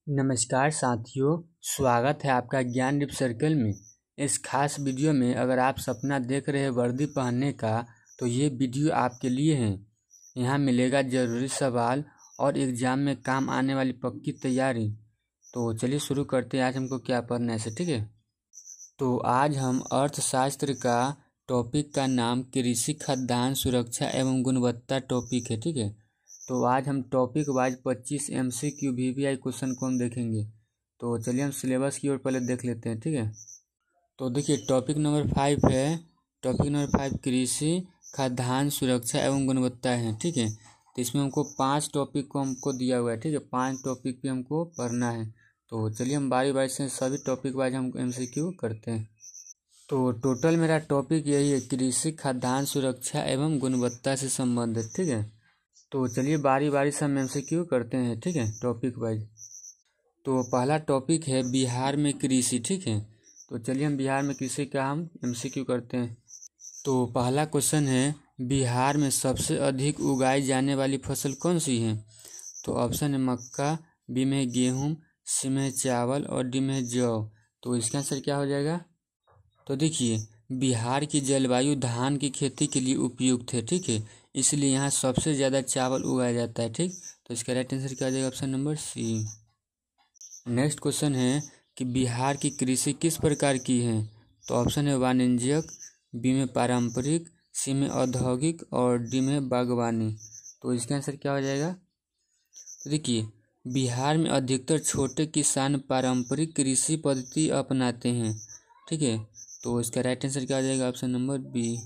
नमस्कार साथियों, स्वागत है आपका ज्ञान डिप सर्कल में। इस खास वीडियो में अगर आप सपना देख रहे हैं वर्दी पहनने का तो ये वीडियो आपके लिए है। यहाँ मिलेगा ज़रूरी सवाल और एग्ज़ाम में काम आने वाली पक्की तैयारी। तो चलिए शुरू करते हैं। आज हमको क्या पढ़ना है, ठीक है। तो आज हम अर्थशास्त्र का टॉपिक का नाम कृषि खाद्यान्न सुरक्षा एवं गुणवत्ता टॉपिक है, ठीक है। तो आज हम topic wise 25 MCQ VVI question को हम देखेंगे। तो चलिए हम सिलेबस की ओर पहले देख लेते हैं, ठीक है। तो देखिए टॉपिक नंबर 5 है। टॉपिक नंबर 5 कृषि खाद्यान्न सुरक्षा एवं गुणवत्ता है, ठीक है। तो इसमें हमको 5 टॉपिक को हमको दिया हुआ है, ठीक है। 5 टॉपिक पे हमको पढ़ना है। तो चलिए हम बारी बारी से सभी टॉपिक वाइज हम MCQ करते हैं। तो टोटल मेरा टॉपिक यही है, कृषि खाद्यान्न सुरक्षा एवं गुणवत्ता से संबंधित, ठीक है। तो चलिए बारी बारी से हम MCQ करते हैं, ठीक है, टॉपिक वाइज। तो पहला टॉपिक है बिहार में कृषि, ठीक है। तो चलिए हम बिहार में कृषि का हम MCQ करते हैं। तो पहला क्वेश्चन है, बिहार में सबसे अधिक उगाई जाने वाली फसल कौन सी है? तो ऑप्शन है मक्का, बी में गेहूँ, सी में चावल और डी में जौ। तो इसका आंसर क्या हो जाएगा? तो देखिए बिहार की जलवायु धान की खेती के लिए उपयुक्त है, ठीक है। इसलिए यहाँ सबसे ज़्यादा चावल उगाया जाता है, ठीक। तो इसका राइट आंसर क्या हो जाएगा? Option number C. Next question है कि बिहार की कृषि किस प्रकार की है? तो ऑप्शन है वाणिज्यिक, बी में पारंपरिक, सी में औद्योगिक और डी में बागवानी। तो इसका आंसर क्या हो जाएगा? तो देखिए बिहार में अधिकतर छोटे किसान पारंपरिक कृषि पद्धति अपनाते हैं, ठीक है। तो इसका राइट आंसर क्या हो जाएगा? ऑप्शन नंबर बी,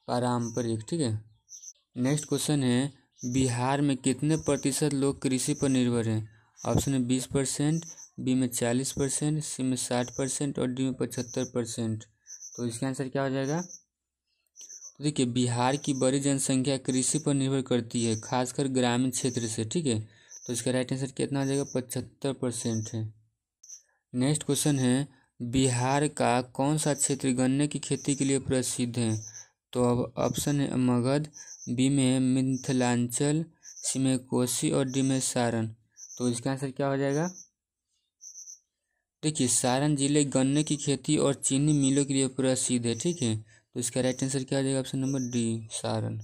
पारंपरिक, ठीक है। नेक्स्ट क्वेश्चन है, बिहार में कितने प्रतिशत लोग कृषि पर निर्भर हैं? ऑप्शन है 20%, बी में 40%, सी में 60% और डी में 75%। तो इसका आंसर क्या हो जाएगा? तो देखिए बिहार की बड़ी जनसंख्या कृषि पर निर्भर करती है, खासकर ग्रामीण क्षेत्र से, ठीक है। तो इसका राइट आंसर कितना हो जाएगा? 75% है। नेक्स्ट क्वेश्चन है, बिहार का कौन सा क्षेत्र गन्ने की खेती के लिए प्रसिद्ध है? तो अब ऑप्शन है मगध, बी में मिथिलांचल, सी में कोसी और डी में सारण। तो इसका आंसर क्या हो जाएगा? देखिए सारण जिले गन्ने की खेती और चीनी मिलों के लिए प्रसिद्ध है, ठीक है। तो इसका राइट आंसर क्या हो जाएगा? Option number D, Saran.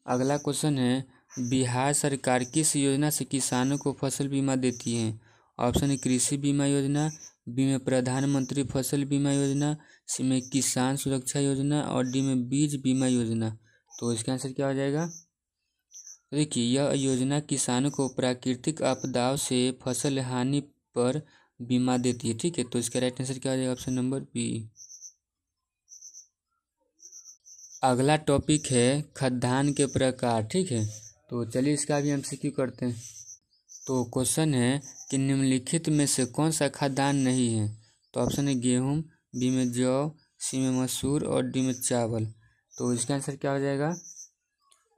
अगला क्वेश्चन है, बिहार सरकार किस योजना से किसानों को फसल बीमा देती है? ऑप्शन है कृषि बीमा योजना, बी में प्रधानमंत्री फसल बीमा योजना, सी में किसान सुरक्षा योजना और डी में बीज बीमा योजना। तो इसका आंसर क्या हो जाएगा? देखिए यह योजना किसानों को प्राकृतिक आपदाओं से फसल हानि पर बीमा देती है, ठीक है। तो इसका राइट आंसर क्या हो जाएगा? Option number B. अगला टॉपिक है खाद्यान्न के प्रकार, ठीक है। तो चलिए इसका भी MCQ करते हैं। तो क्वेश्चन है कि निम्नलिखित में से कौन सा खाद्यान्न नहीं है? तो ऑप्शन है गेहूँ, बी में जौ, सी में मसूर और डी में चावल। तो इसका आंसर क्या हो जाएगा?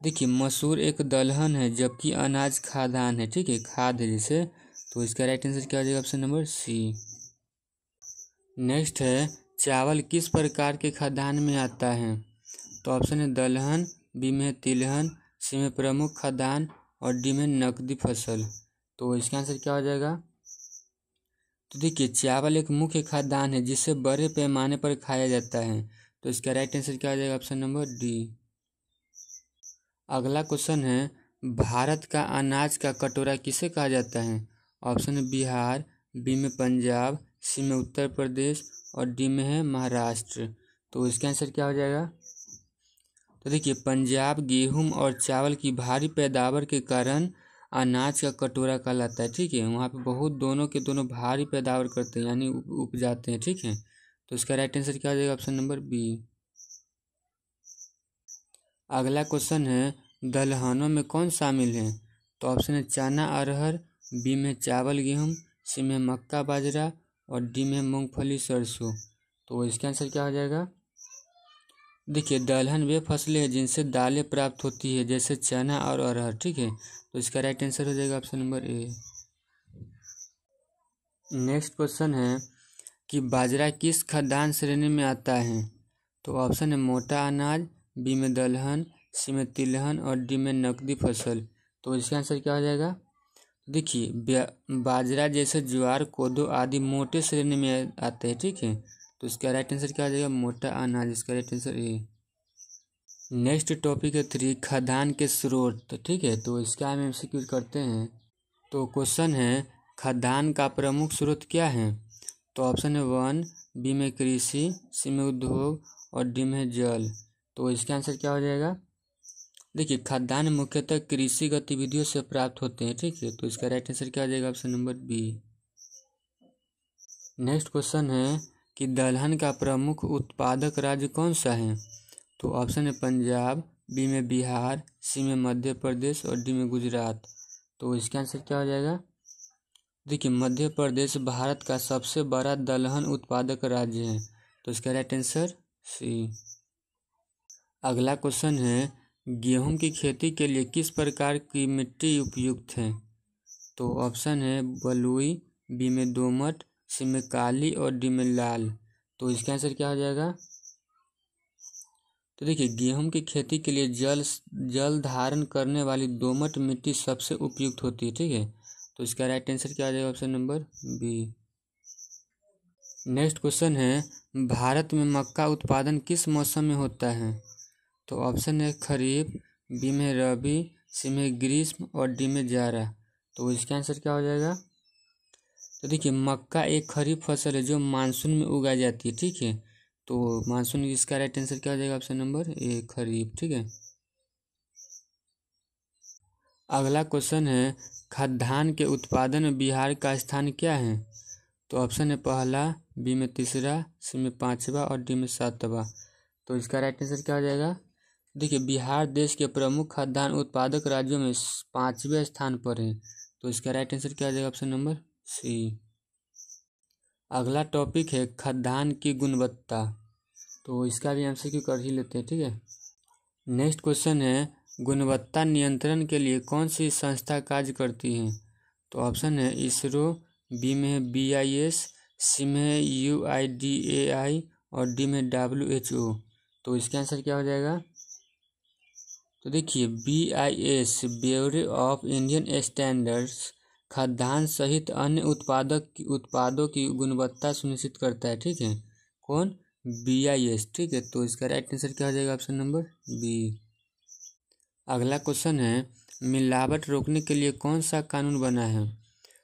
देखिए मसूर एक दलहन है जबकि अनाज खाद्यान्न है, ठीक है, खाद है जिसे। तो इसका राइट आंसर क्या हो जाएगा? Option number C. नेक्स्ट है, चावल किस प्रकार के खाद्यान्न में आता है? तो ऑप्शन है दलहन, बी में तिलहन, सी में प्रमुख खाद्यान्न और डी में नकदी फसल। तो इसका आंसर क्या हो जाएगा? तो देखिए चावल एक मुख्य खाद्यान्न है जिसे बड़े पैमाने पर खाया जाता है। तो इसका राइट आंसर क्या हो जाएगा? Option number D. अगला क्वेश्चन है, भारत का अनाज का कटोरा किसे कहा जाता है? ऑप्शन है बिहार, बी में पंजाब, सी में उत्तर प्रदेश और डी में है महाराष्ट्र। तो इसका आंसर क्या हो जाएगा? तो देखिए पंजाब गेहूं और चावल की भारी पैदावार के कारण अनाज का कटोरा कहलाता है, ठीक है। वहाँ पे बहुत दोनों के दोनों भारी पैदावार करते हैं यानी उपजाते हैं, ठीक है। तो इसका राइट आंसर क्या हो जाएगा? Option number B. अगला क्वेश्चन है, दलहनों में कौन शामिल है? तो ऑप्शन है चना अरहर, बी में चावल गेहूँ, सी में मक्का बाजरा और डी में मूंगफली सरसों। तो इसका आंसर क्या हो जाएगा? देखिए दलहन वे फसलें हैं जिनसे दालें प्राप्त होती है जैसे चना और अरहर, ठीक है। तो इसका राइट आंसर हो जाएगा option number A. Next question है कि बाजरा किस खाद्यान्न श्रेणी में आता है? तो ऑप्शन है मोटा अनाज, बी में दलहन, सी में तिलहन और डी में नकदी फसल। तो इसका आंसर क्या हो जाएगा? देखिए बाजरा जैसे ज्वार कोदो आदि मोटे श्रेणी में आते हैं, ठीक है। तो इसका राइट आंसर क्या आ जाएगा, मोटा अनाज, इसका right answer A. Next topic है 3 खाद्यान्न के स्रोत, ठीक है। तो इसका हम एमसीक्यू करते हैं। तो क्वेश्चन है खाद्यान्न का प्रमुख स्रोत क्या है। तो ऑप्शन है 1, बी में कृषि, सी में उद्योग और डी में जल। तो इसका आंसर क्या हो जाएगा, देखिए खाद्यान्न मुख्यतः कृषि गतिविधियों से प्राप्त होते हैं, ठीक है। तो इसका राइट आंसर क्या हो जाएगा, option number B. Next question है कि दलहन का प्रमुख उत्पादक राज्य कौन सा है। तो ऑप्शन है पंजाब, बी में बिहार, सी में मध्य प्रदेश और डी में गुजरात। तो इसका आंसर क्या हो जाएगा, देखिए मध्य प्रदेश भारत का सबसे बड़ा दलहन उत्पादक राज्य है। तो इसका राइट आंसर सी। अगला क्वेश्चन है गेहूं की खेती के लिए किस प्रकार की मिट्टी उपयुक्त है। तो ऑप्शन है बलुई, बी में दोमट, सी में काली और डी में लाल। तो इसका आंसर क्या हो जाएगा, तो देखिए गेहूं की खेती के लिए जल धारण करने वाली दोमट मिट्टी सबसे उपयुक्त होती है, ठीक है। तो इसका राइट आंसर क्या आ जाएगा, option number B. Next question है भारत में मक्का उत्पादन किस मौसम में होता है। तो ऑप्शन है खरीफ, बी में रबी, सी में ग्रीष्म और डी में जाड़ा। तो इसका आंसर क्या हो जाएगा, तो देखिए मक्का एक खरीफ फसल है जो मानसून में उगाई जाती है, ठीक है। तो मानसून, इसका राइट आंसर क्या हो जाएगा, ऑप्शन नंबर ए खरीफ, ठीक है। अगला क्वेश्चन है खाद्यान्न के उत्पादन में बिहार का स्थान क्या है। तो ऑप्शन है पहला, बी में तीसरा, सी में पाँचवा और डी में सातवां। तो इसका राइट आंसर क्या हो जाएगा, देखिए बिहार देश के प्रमुख खाद्यान्न उत्पादक राज्यों में 5वें स्थान पर है। तो इसका राइट आंसर क्या हो जाएगा, ऑप्शन नंबर सी। अगला टॉपिक है खाद्यान्न की गुणवत्ता। तो इसका भी एमसीक्यू कर ही लेते हैं, ठीक है। नेक्स्ट क्वेश्चन है गुणवत्ता नियंत्रण के लिए कौन सी संस्था कार्य करती है। तो ऑप्शन है इसरो, बी में है BIS, सी में है UIDAI और डी में WHO। तो इसका आंसर क्या हो जाएगा, तो देखिए BIS bureau of Indian standards खाद्यान्न सहित अन्य उत्पादों की गुणवत्ता सुनिश्चित करता है, ठीक है। कौन, BIS, ठीक है। तो इसका राइट आंसर क्या हो जाएगा, ऑप्शन नंबर बी। अगला क्वेश्चन है मिलावट रोकने के लिए कौन सा कानून बना है।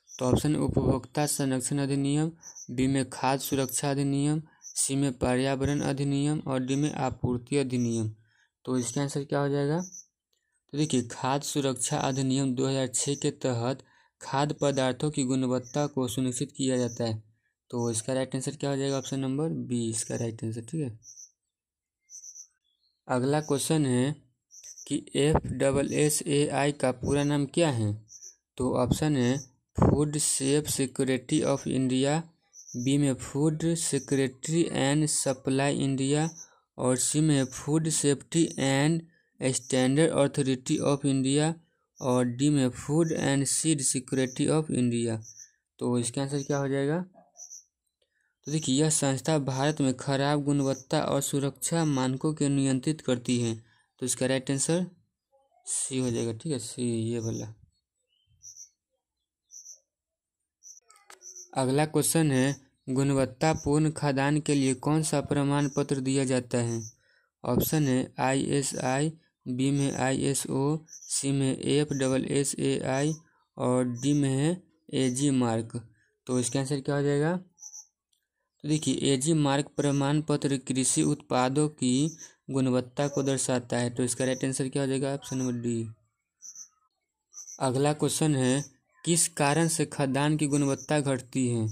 तो ऑप्शन उपभोक्ता संरक्षण अधिनियम, बी में खाद्य सुरक्षा अधिनियम, सी में पर्यावरण अधिनियम और डी में आपूर्ति अधिनियम। तो इसका आंसर क्या हो जाएगा, तो देखिए खाद्य सुरक्षा अधिनियम 2006 के तहत खाद्य पदार्थों की गुणवत्ता को सुनिश्चित किया जाता है। तो इसका राइट आंसर क्या हो जाएगा, ऑप्शन नंबर बी, इसका राइट आंसर, ठीक है। अगला क्वेश्चन है कि FSSAI का पूरा नाम क्या है। तो ऑप्शन है food safe security of India, B में food security and supply India और सी में food safety and standard authority of India और डी में food and seed security of India. तो इसका आंसर क्या हो जाएगा, तो देखिए यह संस्था भारत में खराब गुणवत्ता और सुरक्षा मानकों के नियंत्रित करती है। तो इसका राइट आंसर सी हो जाएगा, ठीक है, सी ये वाला। अगला क्वेश्चन है गुणवत्तापूर्ण खाद्यान्न के लिए कौन सा प्रमाण पत्र दिया जाता है। ऑप्शन है ISI, बी में ISO, सी में FSSAI और डी में है AG मार्क। तो इसका आंसर क्या हो जाएगा, तो देखिए AG मार्क प्रमाण पत्र कृषि उत्पादों की गुणवत्ता को दर्शाता है। तो इसका राइट आंसर क्या हो जाएगा, ऑप्शन नंबर डी। अगला क्वेश्चन है किस कारण से खाद्यान्न की गुणवत्ता घटती है।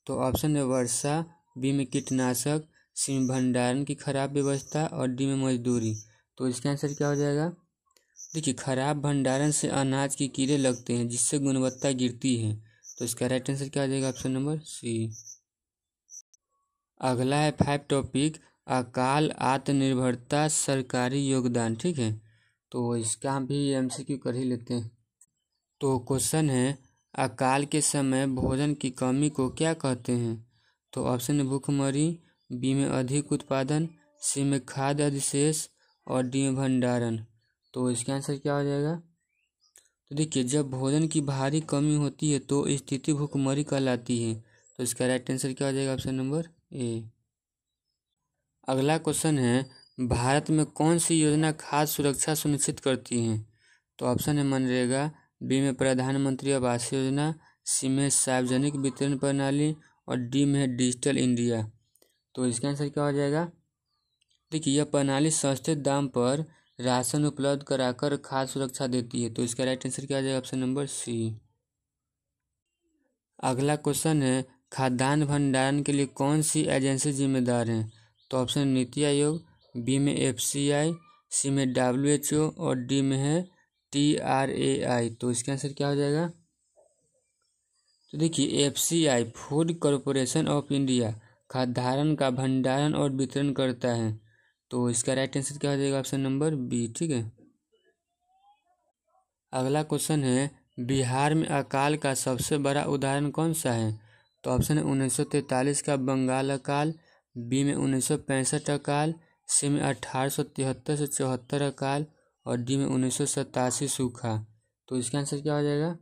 तो ऑप्शन है वर्षा, बी में कीटनाशक, सी में भंडारण की खराब व्यवस्था और डी में मजदूरी। तो इसका आंसर क्या हो जाएगा, देखिए खराब भंडारण से अनाज की कीड़े लगते हैं जिससे गुणवत्ता गिरती है। तो इसका राइट आंसर क्या हो जाएगा, ऑप्शन नंबर सी। अगला है 5 टॉपिक अकाल आत्मनिर्भरता सरकारी योगदान, ठीक है। तो इसका भी MCQ कर ही लेते हैं। तो क्वेश्चन है अकाल के समय भोजन की कमी को क्या कहते हैं। तो ऑप्शन है भूखमरी, बी में अधिक उत्पादन, सी में खाद्य अधिशेष और डी में भंडारण। तो इसका आंसर क्या हो जाएगा, तो देखिए, जब भोजन की भारी कमी होती है तो स्थिति भूखमरी कहलाती है। तो इसका राइट आंसर क्या हो जाएगा? Option number A. अगला क्वेश्चन है, भारत में कौन सी योजना खाद्य सुरक्षा सुनिश्चित करती है? तो ऑप्शन है मनरेगा, बी में प्रधानमंत्री आवास योजना, सी में सार्वजनिक वितरण प्रणाली और डी में है डिजिटल इंडिया। तो इसका आंसर क्या हो जाएगा? देखिए, यह प्रणाली सस्ते दाम पर राशन उपलब्ध कराकर खाद्य सुरक्षा देती है। तो इसका राइट आंसर क्या हो जाएगा? Option number C. अगला क्वेश्चन है, खाद्यान्न भंडारण के लिए कौन सी एजेंसी जिम्मेदार है? तो ऑप्शन नीति आयोग, बी में FCI, सी में WHO और डी में है TRAI। तो इसका आंसर क्या हो जाएगा? तो देखिए, FCI food corporation of India खाद्यान्न का भंडारण और वितरण करता है। तो इसका राइट आंसर क्या हो जाएगा? Option number B. ठीक है। अगला क्वेश्चन है, बिहार में अकाल का सबसे बड़ा उदाहरण कौन सा है? तो ऑप्शन है 1943 का बंगाल अकाल, बी में 1965 अकाल, सी में 1873 से 74 अकाल और डी में 1987 सूखा। तो इसका आंसर क्या हो जाएगा?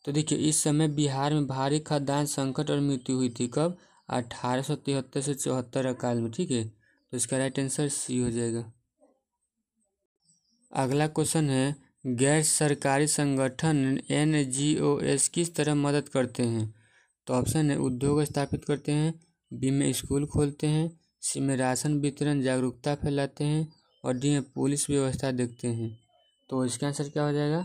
तो देखिए, इस समय बिहार में भारी खाद्यान्न संकट और मृत्यु हुई थी। कब? 1873 से 74 अकाल में। ठीक है। तो इसका राइट आंसर सी हो जाएगा। अगला क्वेश्चन है, गैर सरकारी संगठन NGOs किस तरह मदद करते हैं? तो ऑप्शन है उद्योग स्थापित करते हैं, बी में स्कूल खोलते हैं, सी में राशन वितरण जागरूकता फैलाते हैं और डी में पुलिस व्यवस्था देखते हैं। तो इसका आंसर क्या हो जाएगा?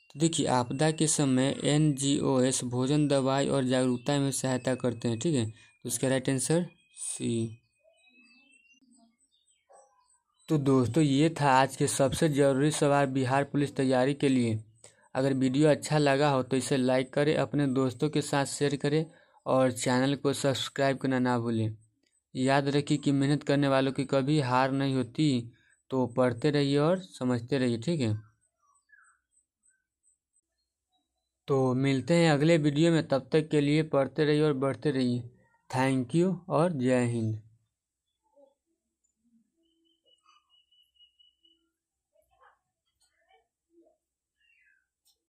तो देखिए, आपदा के समय NGOs भोजन, दवाई और जागरूकता में सहायता करते हैं। ठीक है। तो इसका राइट आंसर सी। तो दोस्तों, ये था आज के सबसे ज़रूरी सवाल बिहार पुलिस तैयारी के लिए। अगर वीडियो अच्छा लगा हो तो इसे लाइक करें, अपने दोस्तों के साथ शेयर करें और चैनल को सब्सक्राइब करना ना भूलें। याद रखिए कि मेहनत करने वालों की कभी हार नहीं होती। तो पढ़ते रहिए और समझते रहिए। ठीक है। तो मिलते हैं अगले वीडियो में, तब तक के लिए पढ़ते रहिए और बढ़ते रहिए। थैंक यू और जय हिंद।